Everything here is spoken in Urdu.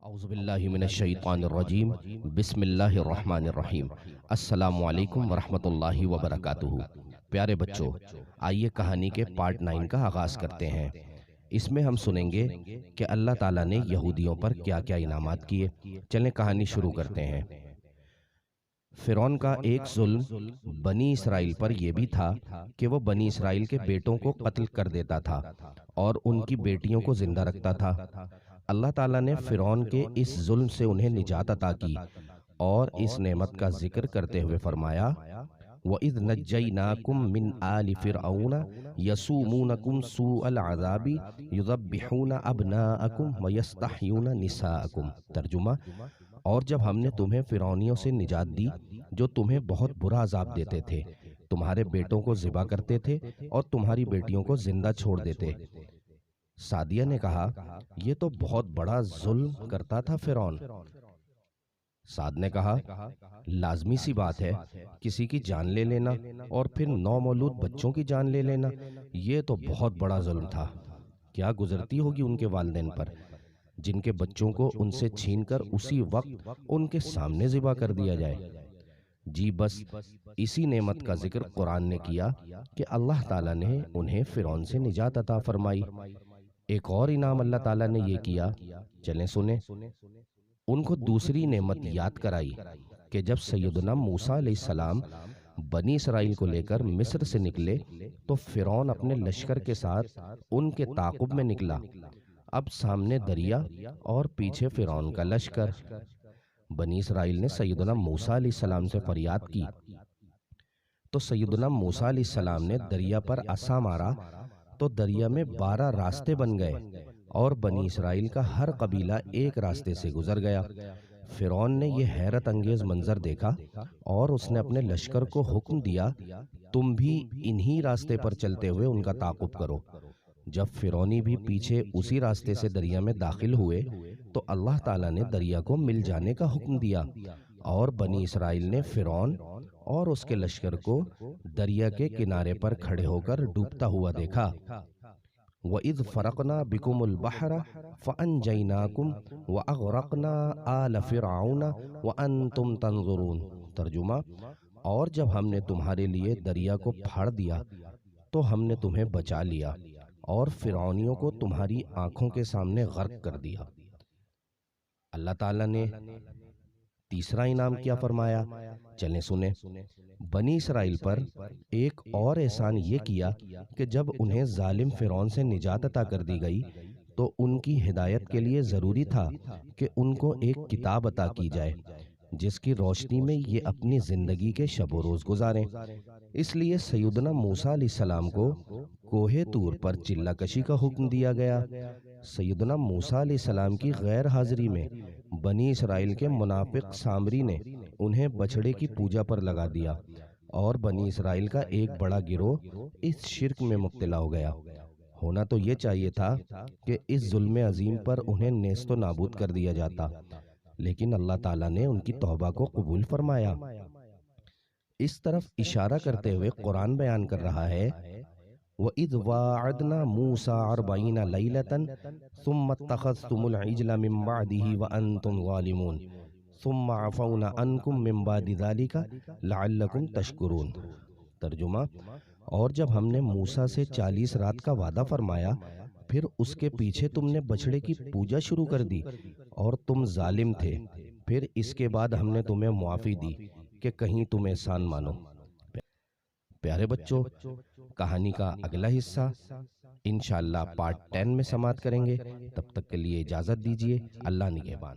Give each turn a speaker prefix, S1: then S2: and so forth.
S1: اعوذ باللہ من الشیطان الرجیم بسم اللہ الرحمن الرحیم السلام علیکم ورحمۃ اللہ وبرکاتہ۔ پیارے بچوں، آئیے کہانی کے پارٹ 9 کا آغاز کرتے ہیں۔ اس میں ہم سنیں گے کہ اللہ تعالیٰ نے یہودیوں پر کیا کیا انعامات کیے۔ چلیں کہانی شروع کرتے ہیں۔ فرعون کا ایک ظلم بنی اسرائیل پر یہ بھی تھا کہ وہ بنی اسرائیل کے بیٹوں کو قتل کر دیتا تھا اور ان کی بیٹیوں کو زندہ رکھتا تھا۔ اللہ تعالیٰ نے فرعون کے اس ظلم سے انہیں نجات عطا کی اور اس نعمت کا ذکر کرتے ہوئے فرمایا وَإِذْ نَجَّيْنَاكُمْ مِنْ آلِ فِرْعَوْنَ يَسُومُونَكُمْ سُوءَ الْعَذَابِ يُذَبِّحُونَ أَبْنَاءَكُمْ وَيَسْتَحْيُونَ نِسَاءَكُمْ۔ ترجمہ: اور جب ہم نے تمہیں فرعونیوں سے نجات دی جو تمہیں بہت برا عذاب دیتے تھے، تمہارے بیٹوں کو ذبح کرتے تھے اور تمہاری بیٹیوں کو زندہ چھوڑ دیتے۔ سعدیہ نے کہا، یہ تو بہت بڑا ظلم کرتا تھا فرعون۔ سعد نے کہا، لازمی سی بات ہے، کسی کی جان لے لینا اور پھر نومولود بچوں کی جان لے لینا، یہ تو بہت بڑا ظلم تھا۔ کیا گزرتی ہوگی ان کے والدین پر، جن کے بچوں کو ان سے چھین کر اسی وقت ان کے سامنے ذبح کر دیا جائے۔ جی بس اسی نعمت کا ذکر قرآن نے کیا کہ اللہ تعالیٰ نے انہیں فرعون سے نجات عطا فرمائی۔ ایک اور انعام اللہ تعالیٰ نے یہ کیا، چلیں سنیں۔ ان کو دوسری نعمت یاد کرائی کہ جب سیدنا موسیٰ علیہ السلام بنی اسرائیل کو لے کر مصر سے نکلے تو فرعون اپنے لشکر کے ساتھ ان کے تعاقب میں نکلا۔ اب سامنے دریا اور پیچھے فرعون کا لشکر۔ بنی اسرائیل نے سیدنا موسیٰ علیہ السلام سے فریاد کی تو سیدنا موسیٰ علیہ السلام نے دریا پر عصا مارا تو دریا میں 12 راستے بن گئے اور بنی اسرائیل کا ہر قبیلہ ایک راستے سے گزر گیا۔ فرعون نے یہ حیرت انگیز منظر دیکھا اور اس نے اپنے لشکر کو حکم دیا، تم بھی انہی راستے پر چلتے ہوئے ان کا تعاقب کرو۔ جب فرعونی بھی پیچھے اسی راستے سے دریا میں داخل ہوئے تو اللہ تعالیٰ نے دریا کو مل جانے کا حکم دیا اور بنی اسرائیل نے فرعون اور اس کے لشکر کو دریا کے کنارے پر کھڑے ہو کر ڈوبتا ہوا دیکھا۔ وَإِذْ فَرَقْنَا بِكُمُ الْبَحْرَ فَأَنْجَيْنَاكُمْ وَأَغْرَقْنَا آلَ فِرْعَوْنَ وَأَنْتُمْ تَنْظُرُونَ۔ ترجمہ: اور جب ہم نے تمہارے لیے دریا کو پھاڑ دیا تو ہم نے تمہیں بچا لیا اور فرعونیوں کو تمہاری آنکھوں کے سامنے غرق کر دیا۔ اللہ تعالیٰ نے تیسرا انعام کیا فرمایا، چلیں سنیں۔ بنی اسرائیل پر ایک اور احسان یہ کیا کہ جب انہیں ظالم فرعون سے نجات عطا کر دی گئی تو ان کی ہدایت کے لیے ضروری تھا کہ ان کو ایک کتاب عطا کی جائے جس کی روشنی میں یہ اپنی زندگی کے شب و روز گزاریں۔ اس لیے سیدنا موسیٰ علیہ السلام کو کوہ طور پر چلہ کشی کا حکم دیا گیا۔ سیدنا موسیٰ علیہ السلام کی غیر حاضری میں بنی اسرائیل کے منافق سامری نے انہیں بچھڑے کی پوجا پر لگا دیا اور بنی اسرائیل کا ایک بڑا گروہ اس شرک میں مبتلا ہو گیا۔ ہونا تو یہ چاہیے تھا کہ اس ظلم عظیم پر انہیں نیست و نابود کر دیا جاتا، لیکن اللہ تعالیٰ نے ان کی توبہ کو قبول فرمایا۔ اس طرف اشارہ کرتے ہوئے قرآن بیان کر رہا ہے وَإِذْ وَاعَدْنَا مُوسَىٰ 40 لَيْلَةً ثُمَّ اتَّخَذْتُمُ الْعِجْلَ مِن بَعْدِهِ وَأَنْتُمْ ظَالِمُونَ ثُمَّ عَفَوْنَا عَنْكُم مِّن بَعْدِ ذَلِكَ لَعَلَّكُمْ تَشْكُرُونَ۔ ترجمہ: اور جب ہم نے موسیٰ سے 40 رات کا وعدہ فرمایا پھر اس کے پیچھے تم نے بچھڑے کی پوجا شروع کر دی اور تم ظالم تھے، پھر اس کے بعد ہم نے تمہیں معافی دی کہ کہیں تم احسان مانو۔ پیارے بچوں، کہانی کا اگلا حصہ انشاءاللہ پارٹ 10 میں سماعت کریں گے۔ تب تک کے لیے اجازت دیجیے۔ اللہ نگہبان۔